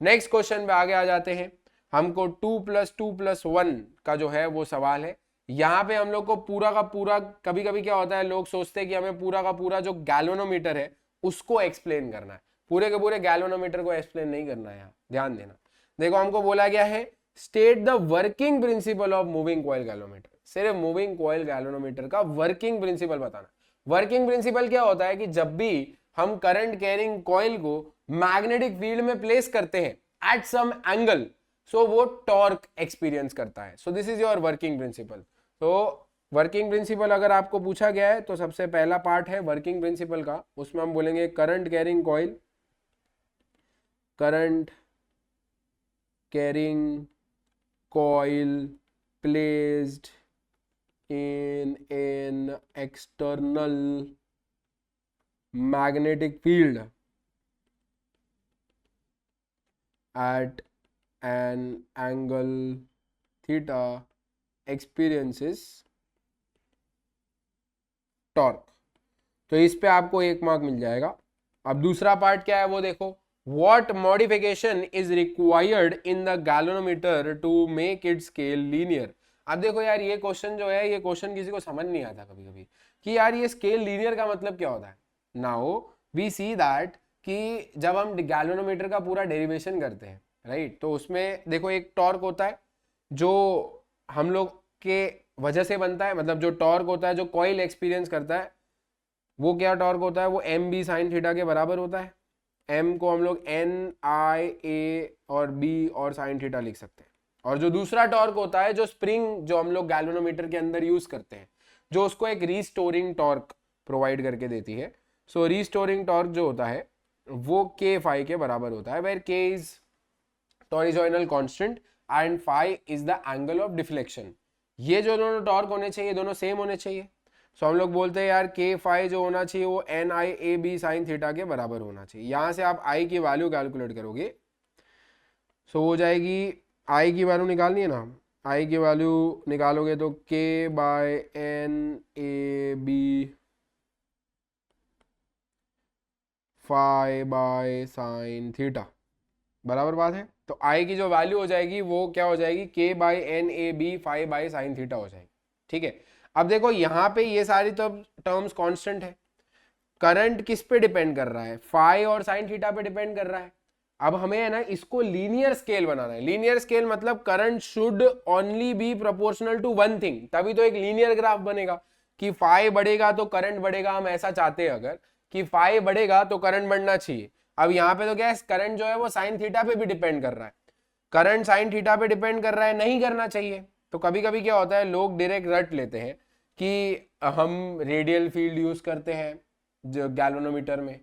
नेक्स्ट क्वेश्चन पे आगे आ जाते हैं। हमको 2 + 2 + 1 का जो है वो सवाल है। यहाँ पे हम लोग को पूरा का पूरा, कभी कभी क्या होता है लोग सोचते हैं कि हमें पूरा का पूरा जो गैल्वेनोमीटर है उसको एक्सप्लेन करना है, पूरे के पूरे गैल्वेनोमीटर को एक्सप्लेन नहीं करना है, यहाँ ध्यान देना। देखो हमको बोला गया है state the working principle of moving coil galvanometer, सिर्फ मूविंग कॉइल गैल्वेनोमीटर का वर्किंग प्रिंसिपल बताना। वर्किंग प्रिंसिपल क्या होता है कि जब भी हम करंट कैरिंग कॉइल को मैग्नेटिक फील्ड में प्लेस करते हैं एट सम एंगल, सो वो टॉर्क एक्सपीरियंस करता है। So this is your working principle. तो वर्किंग प्रिंसिपल अगर आपको पूछा गया है तो सबसे पहला पार्ट है वर्किंग प्रिंसिपल का, उसमें हम बोलेंगे current carrying coil, current carrying coil placed in an external magnetic field at an angle theta experiences torque। तो इस पे आपको 1 मार्क मिल जाएगा। अब दूसरा पार्ट क्या है वो देखो, What modification is required in the galvanometer to make its scale linear। अब देखो यार ये क्वेश्चन जो है, ये क्वेश्चन किसी को समझ नहीं आता कभी कभी कि यार ये स्केल लीनियर का मतलब क्या होता है। नाउ वी सी दैट कि जब हम गैल्वेनोमीटर का पूरा डेरिवेशन करते हैं, राइट, तो उसमें देखो एक टॉर्क होता है जो हम लोग के वजह से बनता है, मतलब जो टॉर्क होता है जो कॉइल एक्सपीरियंस करता है वो क्या टॉर्क होता है, वो एम बी साइन थीटा के बराबर होता है। m को हम लोग n i a और b और साइन थीटा लिख सकते हैं। और जो दूसरा टॉर्क होता है, जो स्प्रिंग जो हम लोग गैल्वेनोमीटर के अंदर यूज करते हैं, जो उसको एक रीस्टोरिंग टॉर्क प्रोवाइड करके देती है। सो रीस्टोरिंग टॉर्क जो होता है वो k फाई के बराबर होता है, where k is torsional constant and phi is the angle of deflection. ये जो दोनों टॉर्क होने चाहिए दोनों सेम होने चाहिए। सो हम लोग बोलते हैं यार के फाई जो होना चाहिए वो N I A B sine theta के बराबर होना चाहिए। यहाँ से आप आई की वैल्यू कैलकुलेट करोगे, सो हो जाएगी, आई की वैल्यू निकालनी है ना, आई की वैल्यू निकालोगे तो K by N A B phi by sine theta, बराबर बात है। तो आई की जो वैल्यू हो जाएगी वो क्या हो जाएगी, K by N A B phi by sine theta हो जाएगी, ठीक है। अब देखो यहाँ पे ये सारी तो टर्म्स कांस्टेंट है, करंट किस पे डिपेंड कर रहा है, फाई और साइन थीटा पे डिपेंड कर रहा है। अब हमें है ना इसको लीनियर स्केल बनाना है। लीनियर स्केल मतलब current should only be proportional to one thing, तभी तो एक लीनियर ग्राफ बनेगा कि फाई बढ़ेगा तो करंट बढ़ेगा। हम ऐसा चाहते हैं अगर कि फाई बढ़ेगा तो करंट बढ़ना चाहिए। अब यहाँ पे तो क्या है, करंट जो है वो साइन थीटा पे भी डिपेंड कर रहा है, करंट साइन थीटा पे डिपेंड कर रहा है, नहीं करना चाहिए। तो कभी कभी क्या होता है लोग डायरेक्ट रट लेते हैं कि हम रेडियल फील्ड यूज करते हैं जो गैल्वेनोमीटर में,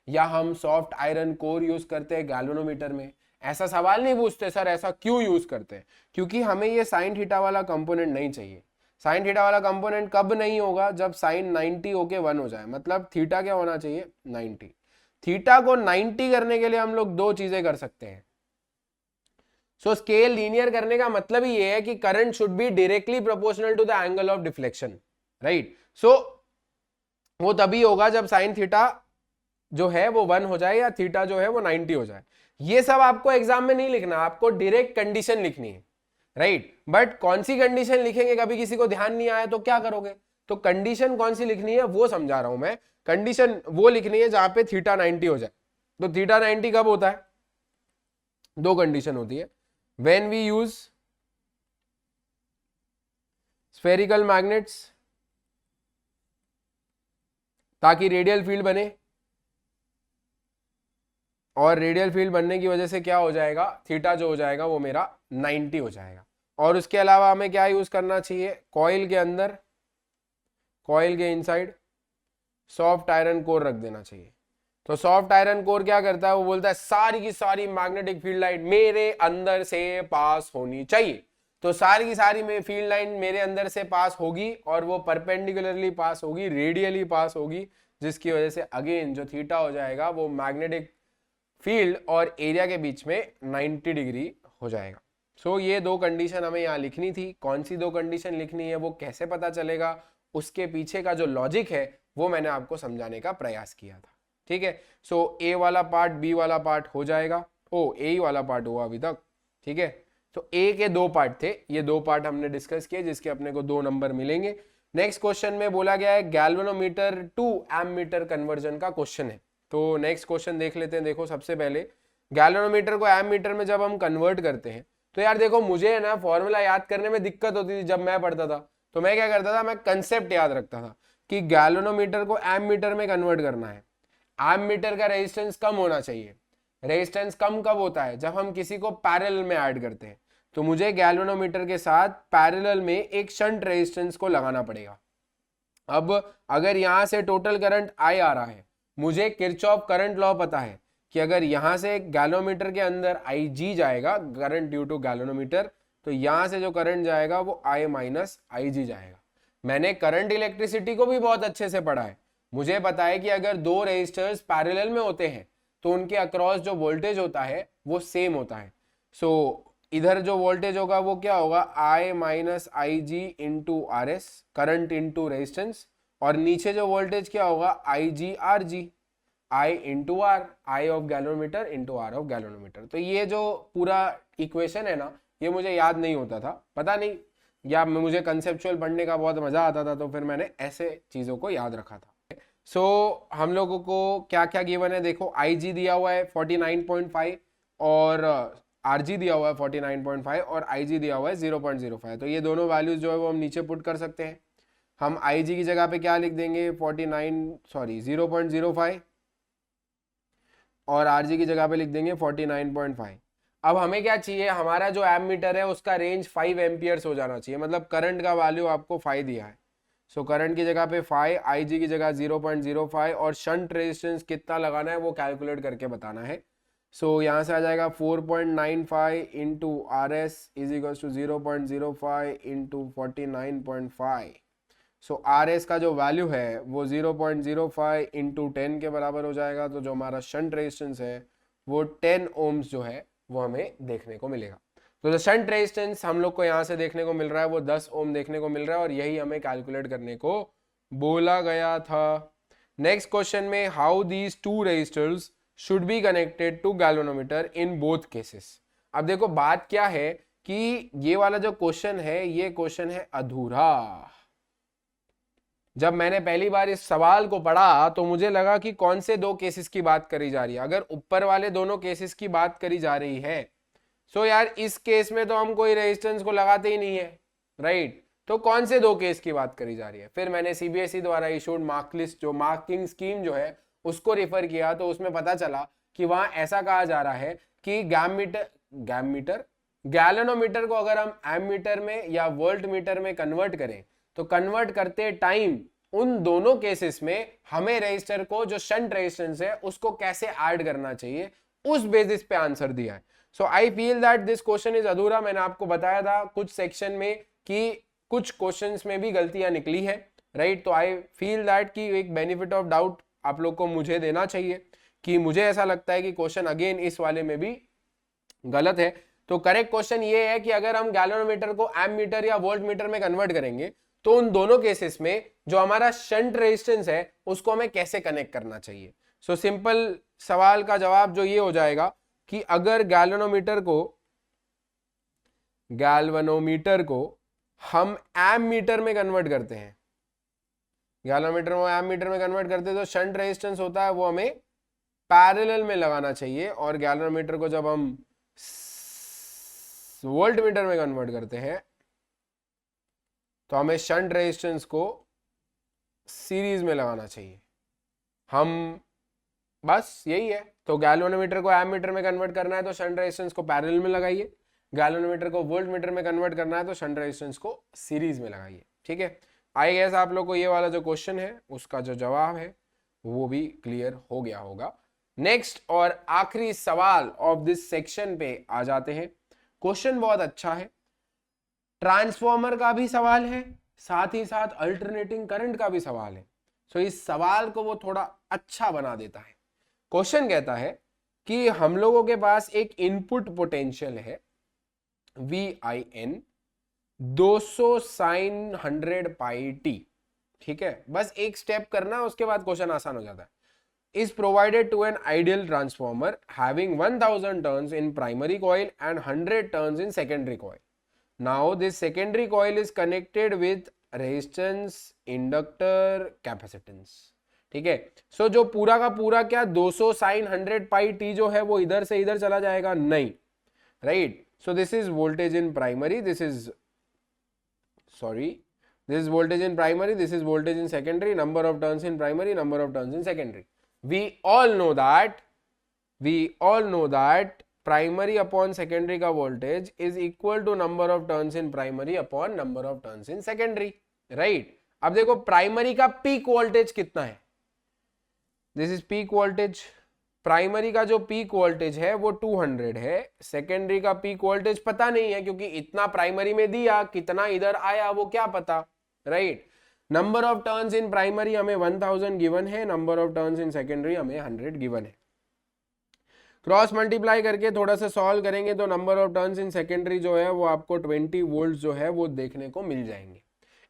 या हम सॉफ्ट आयरन कोर यूज करते हैं गैल्वेनोमीटर में। ऐसा सवाल नहीं पूछते सर ऐसा क्यों यूज करते हैं, क्योंकि हमें ये साइन थीटा वाला कंपोनेंट नहीं चाहिए। साइन थीटा वाला कंपोनेंट कब नहीं होगा, जब साइन 90 होके 1 हो जाए, मतलब थीटा क्या होना चाहिए 90। थीटा को 90 करने के लिए हम लोग 2 चीजें कर सकते हैं। सो स्केल लीनियर करने का मतलब ही ये है कि current should be directly proportional to the angle of deflection, right. So वो तभी होगा जब साइन थीटा जो है वो 1 हो जाए या थीटा जो है वो 90 हो जाए। ये सब आपको एग्जाम में नहीं लिखना, आपको डायरेक्ट कंडीशन लिखनी है, राइट। बट कौन सी कंडीशन लिखेंगे कभी किसी को ध्यान नहीं आया तो क्या करोगे, तो कंडीशन कौन सी लिखनी है वो समझा रहा हूं मैं। कंडीशन वो लिखनी है जहां पे थीटा 90 हो जाए। तो थीटा 90 कब होता है, 2 कंडीशन होती है। When we use spherical magnets, ताकि रेडियल फील्ड बने, और रेडियल फील्ड बनने की वजह से क्या हो जाएगा, थीटा जो हो जाएगा वो मेरा 90 हो जाएगा। और उसके अलावा हमें क्या यूज करना चाहिए, कॉइल के अंदर, कॉइल के इनसाइड सॉफ्ट आयरन कोर रख देना चाहिए। तो सॉफ्ट आयरन कोर क्या करता है, वो बोलता है सारी की सारी मैग्नेटिक फील्ड लाइन मेरे अंदर से पास होनी चाहिए। तो सारी की सारी फील्ड लाइन मेरे अंदर से पास होगी, और वो परपेंडिकुलरली पास होगी, रेडियली पास होगी, जिसकी वजह से अगेन जो थीटा हो जाएगा वो मैग्नेटिक फील्ड और एरिया के बीच में 90 डिग्री हो जाएगा। सो ये दो कंडीशन हमें यहाँ लिखनी थी। कौन सी दो कंडीशन लिखनी है वो कैसे पता चलेगा, उसके पीछे का जो लॉजिक है वो मैंने आपको समझाने का प्रयास किया था। ठीक है, सो ए वाला पार्ट बी वाला पार्ट हो जाएगा। ओ ए वाला पार्ट हुआ अभी तक। ठीक है, तो ए के दो पार्ट थे, ये दो पार्ट हमने डिस्कस किए, जिसके अपने को 2 नंबर मिलेंगे। नेक्स्ट क्वेश्चन में बोला गया है गैल्वेनोमीटर टू एमीटर कन्वर्जन का क्वेश्चन है। तो नेक्स्ट क्वेश्चन देख लेते हैं। देखो सबसे पहले गैल्वेनोमीटर को एमीटर में जब हम कन्वर्ट करते हैं, तो यार देखो मुझे ना फॉर्मूला याद करने में दिक्कत होती थी जब मैं पढ़ता था। तो मैं क्या करता था, मैं कंसेप्ट याद रखता था कि गैल्वेनोमीटर को एमीटर में कन्वर्ट करना है। एमीटर का रेजिस्टेंस कम होना चाहिए। रेजिस्टेंस कम कब होता है, जब हम किसी को पैरेलल में ऐड करते हैं। तो मुझे गैल्वेनोमीटर के साथ पैरेलल में एक शंट रेजिस्टेंस को लगाना पड़ेगा। अब अगर यहां से टोटल करंट आई आ रहा है, मुझे किरचॉफ करंट लॉ पता है कि अगर यहां से गैल्वेनोमीटर के अंदर आई जी जाएगा, करंट ड्यू टू गैल्वेनोमीटर, तो यहां से जो करंट जाएगा वो आई माइनस आई जी जाएगा। मैंने करंट इलेक्ट्रिसिटी को भी बहुत अच्छे से पढ़ा है। मुझे पता है कि अगर दो रेजिस्टर्स पैरेलल में होते हैं तो उनके अक्रॉस जो वोल्टेज होता है वो सेम होता है। सो इधर जो वोल्टेज होगा वो क्या होगा, I minus I G into R S, current into resistance, और नीचे जो वोल्टेज क्या होगा, I G R G, I into R, I of galvanometer into R of galvanometer. तो ये जो पूरा इक्वेशन है ना, ये मुझे याद नहीं होता था, पता नहीं, या मुझे कंसेप्चुअल पढ़ने का बहुत मजा आता था, तो फिर मैंने ऐसे चीजों को याद रखा था। सो हम लोगों को क्या क्या गिवन है, देखो आई जी दिया हुआ है 49.5 और आर जी दिया हुआ है 49.5 और आई जी दिया हुआ है 0.05। तो ये दोनों वैल्यूज जो है वो हम नीचे पुट कर सकते हैं। हम आई जी की जगह पे क्या लिख देंगे, 0.05, और आर जी की जगह पे लिख देंगे 49.5। अब हमें क्या चाहिए, हमारा जो एमीटर है उसका रेंज 5 एम्पियर्स हो जाना चाहिए, मतलब करंट का वैल्यू आपको 5 दिया है। सो करंट की जगह पे 5, आई जी की जगह 0.05, और शंट रेजिस्टेंस कितना लगाना है वो कैलकुलेट करके बताना है। सो यहाँ से आ जाएगा 4.95 into R S is equal to 0.05 into 49.5। So R S का जो वैल्यू है वो 0.05 इंटू 10 के बराबर हो जाएगा। तो जो हमारा शंट रेजिस्टेंस है वो 10 ओम्स जो है वो हमें देखने को मिलेगा। तो जो शंट रेजिस्टेंस हम लोग को यहाँ से देखने को मिल रहा है वो 10 ओम देखने को मिल रहा है, और यही हमें कैलकुलेट करने को बोला गया था। नेक्स्ट क्वेश्चन में how these two resistors should be connected to galvanometer in both cases. अब देखो बात क्या है कि ये वाला जो क्वेश्चन है ये क्वेश्चन है अधूरा। जब मैंने पहली बार इस सवाल को पढ़ा तो मुझे लगा कि कौन से दो केसेस की बात करी जा रही है। अगर ऊपर वाले दोनों केसेस की बात करी जा रही है, सो यार इस केस में तो हम कोई रेजिस्टेंस को लगाते ही नहीं है, राइट। तो कौन से दो केस की बात करी जा रही है। फिर मैंने सीबीएसई द्वारा इशूड मार्क लिस्ट जो मार्किंग स्कीम जो है उसको रेफर किया, तो उसमें पता चला कि वहां ऐसा कहा जा रहा है कि गैल्वेनोमीटर को अगर हम एमीटर में या वोल्ट मीटर में कन्वर्ट करें, तो कन्वर्ट करते टाइम उन दोनों केसेस में हमें रेजिस्टर को जो शंट रेजिस्टेंस है उसको कैसे ऐड करना चाहिए, उस बेसिस पे आंसर दिया है। So I feel that this question is अधूरा। मैंने आपको बताया था कुछ सेक्शन में कि कुछ क्वेश्चंस में भी गलतियां निकली है, राइट। तो आई फील दैट कि एक बेनिफिट ऑफ डाउट आप लोग को मुझे देना चाहिए कि मुझे ऐसा लगता है कि क्वेश्चन अगेन इस वाले में भी गलत है। तो करेक्ट क्वेश्चन ये है कि अगर हम गैल्वेनोमीटर को एमीटर या वोल्ट मीटर में कन्वर्ट करेंगे तो उन दोनों केसेस में जो हमारा शंट रेजिस्टेंस है उसको हमें कैसे कनेक्ट करना चाहिए। सो सिंपल सवाल का जवाब जो ये हो जाएगा कि अगर गैल्वेनोमीटर को हम एमीटर में कन्वर्ट करते हैं, गैल्वेनोमीटर को एमीटर में कन्वर्ट करते हैं, तो शंट रेजिस्टेंस होता है वो हमें पैरेलल में लगाना चाहिए, और गैल्वेनोमीटर को जब हम वोल्ट मीटर में कन्वर्ट करते हैं तो हमें शंट रेजिस्टेंस को सीरीज में लगाना चाहिए। हम बस यही है। तो गैल्वेनोमीटर को एमीटर में कन्वर्ट करना है तो शंट रेजिस्टेंस को पैरेलल में लगाइए, गैल्वेनोमीटर को वोल्ट मीटर में कन्वर्ट करना है तो शंट रेजिस्टेंस को सीरीज में लगाइए। ठीक है, आई गेस आप लोग को ये वाला जो क्वेश्चन है उसका जो जवाब है वो भी क्लियर हो गया होगा। नेक्स्ट और आखिरी सवाल ऑफ दिस सेक्शन पे आ जाते हैं। क्वेश्चन बहुत अच्छा है, ट्रांसफॉर्मर का भी सवाल है, साथ ही साथ अल्टरनेटिंग करंट का भी सवाल है। सो इस सवाल को वो थोड़ा अच्छा बना देता है। क्वेश्चन कहता है कि हम लोगों के पास एक इनपुट पोटेंशियल है VIN 200 sin 100 पाई टी। ठीक है, बस एक स्टेप करना, उसके बाद क्वेश्चन आसान हो जाता है। is provided to an ideal transformer having 1000 turns in primary coil and 100 turns in secondary coil. Now this secondary coil is connected with resistance, inductor, capacitance. ठीक है, सो जो पूरा का पूरा क्या 200 sin 100 पाई टी जो है वो इधर से इधर चला जाएगा? नहीं, right. So this is voltage in primary, this is this is voltage in primary, this is voltage in secondary, number of turns in primary, number of turns in secondary. We all know that primary upon secondary का voltage is equal to number of turns in primary upon number of turns in secondary, right? अब देखो primary का peak voltage कितना है, this is peak voltage. Primary का जो peak voltage है वो 200 है, सेकेंडरी का पीक वोल्टेज पता नहीं है क्योंकि इतना प्राइमरी में दिया, कितना इधर आया वो क्या पता, right. Number of turns in primary हमें 1000 गिवन है, number of turns in secondary हमें 100 गिवन है। क्रॉस मल्टीप्लाई करके थोड़ा सा सॉल्व करेंगे तो number of turns in secondary जो है वो आपको 20 वोल्ट जो है वो देखने को मिल जाएंगे।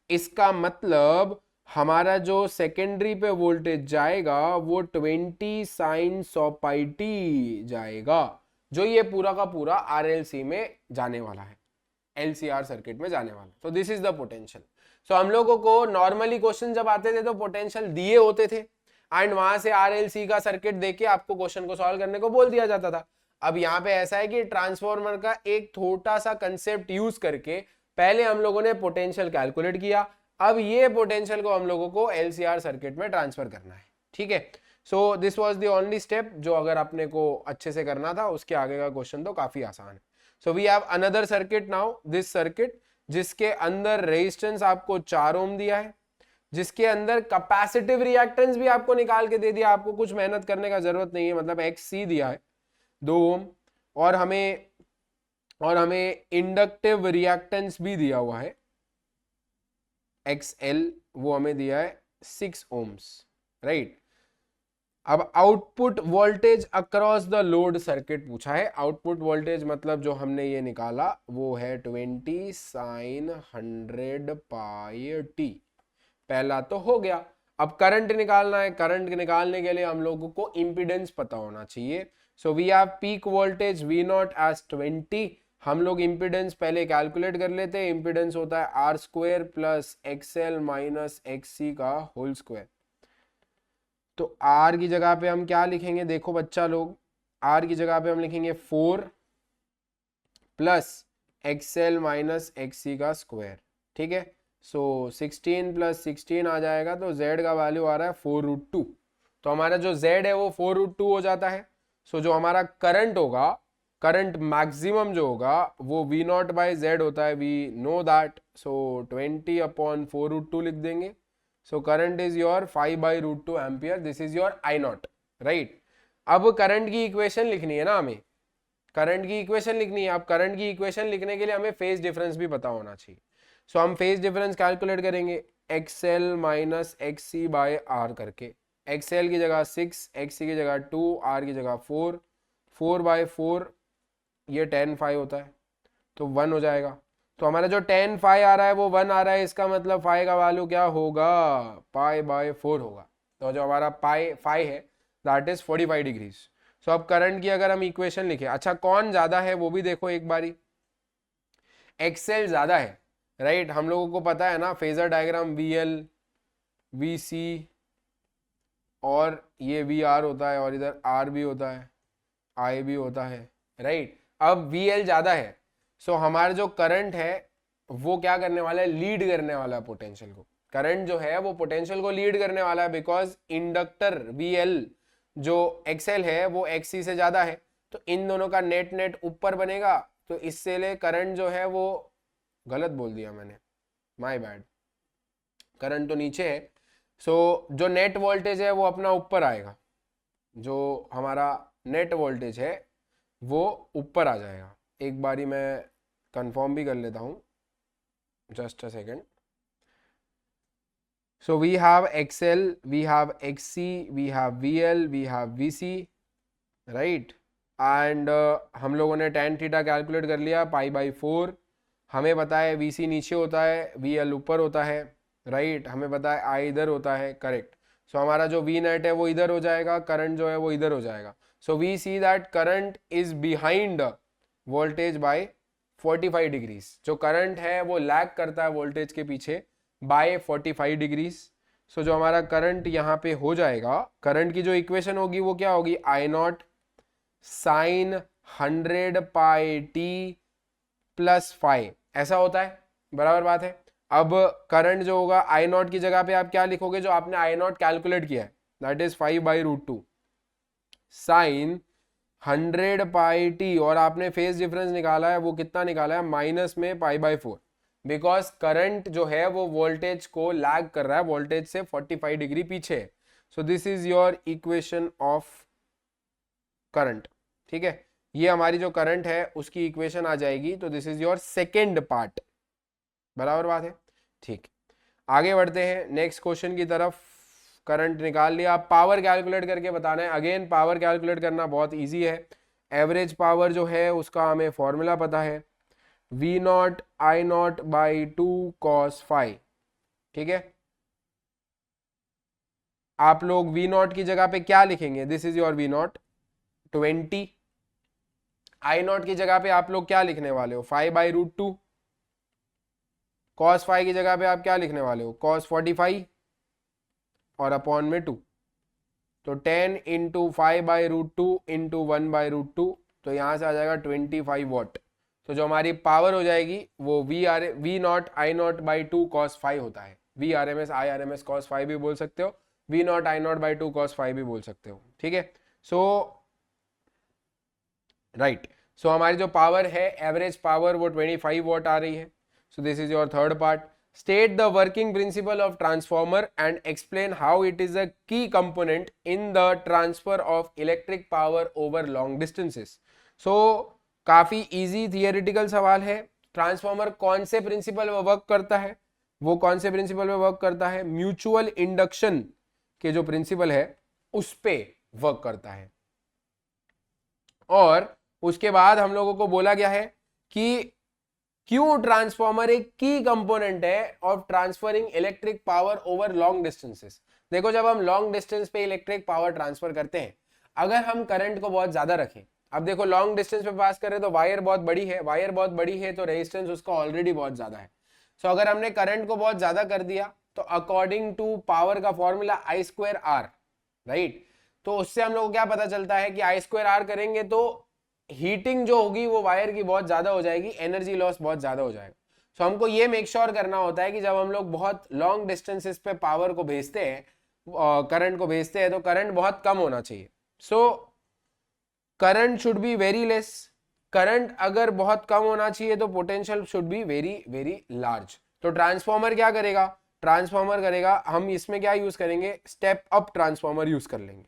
इसका मतलब हमारा जो सेकेंडरी पे वोल्टेज जाएगा वो 20 sin 100 पाई टी जाएगा, जो ये पूरा का पूरा RLC में जाने वाला है, LCR सर्किट में जाने वाला। तो दिस इज द पोटेंशियल। सो हम लोगों को नॉर्मली क्वेश्चन जब आते थे तो पोटेंशियल दिए होते थे एंड वहां से RLC का सर्किट देके आपको क्वेश्चन को सॉल्व करने को बोल दिया जाता था। अब यहाँ पे ऐसा है कि ट्रांसफॉर्मर का एक छोटा सा कंसेप्ट यूज करके पहले हम लोगों ने पोटेंशियल कैलकुलेट किया, अब ये पोटेंशियल को हम लोगों को LCR सर्किट में ट्रांसफर करना है। ठीक है, so this was the only step जो अगर आपने को अच्छे से करना था, उसके आगे का क्वेश्चन तो काफी आसान है। So we have another circuit now, this circuit जिसके अंदर रेजिस्टेंस आपको 4 ओम दिया है, जिसके अंदर कैपेसिटिव रिएक्टेंस भी आपको निकाल के दे दिया, आपको कुछ मेहनत करने का जरूरत नहीं है, मतलब XC दिया है 2 ओम, और हमें इंडक्टिव रिएक्टेंस भी दिया हुआ है XL, वो हमें दिया है 6 ओम्स, राइट। अब output voltage across the load circuit पूछा है। आउटपुट वोल्टेज मतलब जो हमने ये निकाला वो है 20 sin 100 पाई टी। पहला तो हो गया, अब करंट निकालना है। करंट निकालने के लिए हम लोगों को इंपीडेंस पता होना चाहिए। So we have peak voltage V0 as 20। हम लोग इंपीडेंस पहले कैलकुलेट कर लेते हैं। इंपीडेंस होता है R² प्लस XL माइनस XC का होल स्क्वायर। तो R की जगह पे हम क्या लिखेंगे, देखो बच्चा लोग, R की जगह पे हम लिखेंगे 4 प्लस XL माइनस XC का स्क्वायर। ठीक है, सो 16 प्लस 16 आ जाएगा, तो Z का वैल्यू आ रहा है 4√2। तो हमारा जो Z है वो 4√2 हो जाता है। सो जो हमारा करंट होगा, करंट मैक्सिमम जो होगा वो V0 बाई Z होता है, we know that. So 20 upon 4√2 लिख देंगे। So current is your 5/√2 ampere, this is your I0, right. अब करंट की इक्वेशन लिखनी है ना हमें, करंट की इक्वेशन लिखनी है। अब करंट की इक्वेशन लिखने के लिए हमें फेज डिफरेंस भी पता होना चाहिए। सो हम फेज डिफरेंस कैलकुलेट करेंगे XL माइनस XC बाय R करके। XL की जगह 6, XC की जगह 2, R की जगह 4, 4/4 ये tan phi होता है, तो 1 हो जाएगा। तो हमारा जो tan phi आ रहा है वो 1 आ रहा है, इसका मतलब phi का वैल्यू क्या होगा, π/4 होगा। तो जो हमारा phi है दैट इज 45 डिग्रीज। सो अब करंट की अगर हम इक्वेशन लिखें, अच्छा कौन ज्यादा है वो भी देखो एक बारी, XL ज्यादा है, राइट। हम लोगों को पता है ना फेजर डायग्राम VL VC और ये VR होता है और इधर R भी होता है, I भी होता है, राइट। अब VL ज्यादा है, सो हमारा जो करंट है वो क्या करने वाला है, लीड करने वाला है पोटेंशियल को। करंट जो है वो पोटेंशियल को लीड करने वाला है, बिकॉज इंडक्टर VL जो XL है वो XC से ज्यादा है, तो इन दोनों का नेट नेट ऊपर बनेगा, तो इससे ले करंट जो है वो, गलत बोल दिया मैंने, माय बैड, करंट तो नीचे है। सो जो नेट वोल्टेज है वो अपना ऊपर आएगा, जो हमारा नेट वोल्टेज है वो ऊपर आ जाएगा। एक बारी मैं कंफर्म भी कर लेता हूं, just a second. So we have XL, we have XC, we have VL, we have VC, right? And हम लोगों ने tan थीटा कैलकुलेट कर लिया π/4। हमें पता है VC नीचे होता है, VL ऊपर होता है, राइट? हमें पता है I इधर होता है, करेक्ट। सो हमारा जो V नेट है वो इधर हो जाएगा, करंट जो है वो इधर हो जाएगा। So we see that current is behind voltage by 45 degrees. जो करंट है वो लैग करता है वोल्टेज के पीछे बाय 45 डिग्रीज। सो जो हमारा करंट यहाँ पे हो जाएगा, करंट की जो इक्वेशन होगी वो क्या होगी, I0 sin 100 pi T plus five, ऐसा होता है, बराबर बात है। अब करंट जो होगा I0 की जगह पे आप क्या लिखोगे, जो आपने I0 कैलकुलेट किया है, that is 5/√2 sine 100 pi T, और आपने फेज डिफरेंस निकाला है, वो कितना निकाला है, माइनस में π/4, बिकॉज करंट जो है वो वोल्टेज को लैग कर रहा है, वोल्टेज से 45 डिग्री पीछे है। So this is your equation of current, ठीक है। ये हमारी जो करंट है उसकी इक्वेशन आ जाएगी, तो this is your second part, बराबर बात है, ठीक। आगे बढ़ते हैं नेक्स्ट क्वेश्चन की तरफ। करंट निकाल लिया, पावर कैलकुलेट करके बताना है। अगेन पावर कैलकुलेट करना बहुत इजी है। एवरेज पावर जो है उसका हमें फॉर्मूला पता है, V0 I0/2 cos phi, ठीक है। आप लोग V0 की जगह पे क्या लिखेंगे, this is your V0 20। I0 की जगह पे आप लोग क्या लिखने वाले हो, 5/√2। cos phi की जगह पे आप क्या लिखने वाले हो, cos 45 और अपॉन में 2, तो 10 इंटू 5/√2 इंटू 1/√2, तो यहां से आ जाएगा 25 वॉट। तो जो हमारी पावर हो जाएगी वो V0 I0/2 cos phi होता है। VRMS IRMS cos phi भी बोल सकते हो, V0 I0/2 cos phi भी बोल सकते हो, ठीक है। सो राइट, सो हमारी जो पावर है, एवरेज पावर, वो 25 वॉट आ रही है। So this is your third part. State the working principle of transformer and explain how it is a key component in the transfer of electric power over long distances. So काफी easy theoretical सवाल है। Transformer कौन से principal पे work करता है, वो कौन से प्रिंसिपल पे वर्क करता है, म्यूचुअल इंडक्शन के जो प्रिंसिपल है उस पे वर्क करता है। और उसके बाद हम लोगों को बोला गया है कि क्यों ट्रांसफॉर्मर एक की कंपोनेंट है of transferring electric power over long distances. देखो, जब हम लॉन्ग डिस्टेंस पे इलेक्ट्रिक पावर ट्रांसफर करते हैं, अगर हम करंट को बहुत ज्यादा रखें, अब देखो लॉन्ग डिस्टेंस पे पास कर रहे हैं तो वायर बहुत बड़ी है, वायर बहुत बड़ी है तो रेजिस्टेंस उसका ऑलरेडी बहुत ज्यादा है। सो अगर हमने करंट को बहुत ज्यादा कर दिया तो अकॉर्डिंग टू पावर का फॉर्मूला I²R, राइट, तो उससे हम लोग को क्या पता चलता है कि I²R करेंगे तो हीटिंग जो होगी वो वायर की बहुत ज्यादा हो जाएगी, एनर्जी लॉस बहुत ज्यादा हो जाएगा। सो हमको ये मेक श्योर करना होता है कि जब हम लोग बहुत लॉन्ग डिस्टेंसेस पे पावर को भेजते हैं, करंट को भेजते हैं, तो करंट बहुत कम होना चाहिए। So current should be very less. Current अगर बहुत कम होना चाहिए तो potential should be very very large. तो ट्रांसफॉर्मर क्या करेगा, ट्रांसफॉर्मर करेगा, हम इसमें क्या यूज करेंगे, स्टेप अप ट्रांसफॉर्मर यूज कर लेंगे।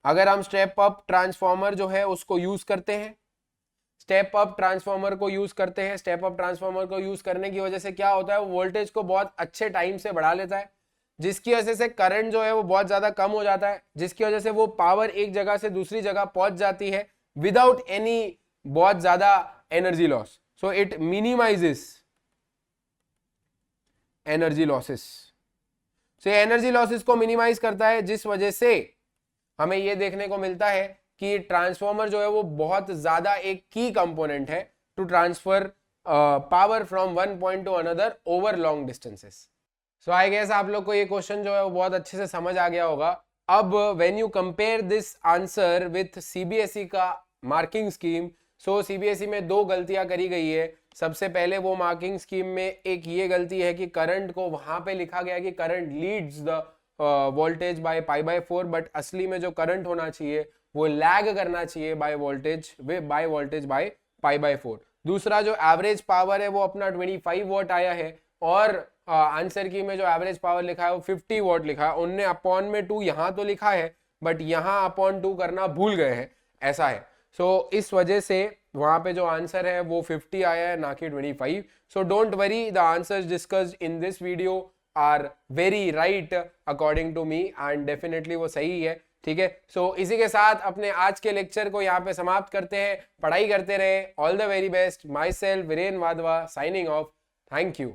अगर हम स्टेप अप ट्रांसफॉर्मर जो है उसको यूज करते हैं, स्टेप अप ट्रांसफॉर्मर को यूज करते हैं, स्टेप अप ट्रांसफॉर्मर को यूज करने की वजह से क्या होता है, वो वोल्टेज को बहुत अच्छे टाइम से बढ़ा लेता है, जिसकी वजह से करंट जो है वो बहुत ज्यादा कम हो जाता है, जिसकी वजह से वो पावर एक जगह से दूसरी जगह पहुंच जाती है विदाउट एनी बहुत ज्यादा energy loss. So it minimises energy losses. So energy losses को मिनिमाइज करता है, जिस वजह से हमें ये देखने को मिलता है कि ट्रांसफॉर्मर जो है वो बहुत ज्यादा एक की कंपोनेंट है to transfer power from one point to another over long distances. So I guess आप लोग को ये क्वेश्चन जो है वो बहुत अच्छे से समझ आ गया होगा। अब when you compare this answer with CBSE का मार्किंग स्कीम, सो सीबीएसई में दो गलतियां करी गई है। सबसे पहले वो मार्किंग स्कीम में एक ये गलती है कि करंट को वहां पे लिखा गया कि current leads the voltage by pi by 4, but असली में जो करंट होना चाहिए वो लैग करना चाहिए by voltage by pi by 4। दूसरा जो एवरेज पावर है वो अपना 25 वॉट आया है, और आंसर की में जो एवरेज पावर लिखा है वो 50 वॉट लिखा है। उनने अपॉन में 2 यहाँ तो लिखा है, बट यहाँ अपॉन 2 करना भूल गए हैं, ऐसा है। सो इस वजह से वहां पे जो आंसर है वो 50 आया है, ना कि 25। So don't worry, the answers discussed in this video are very right according to me, and definitely वो सही है, ठीक है। सो इसी के साथ अपने आज के लेक्चर को यहाँ पे समाप्त करते हैं। पढ़ाई करते रहे। All the very best. My self Viren Wadhwa signing off. Thank you.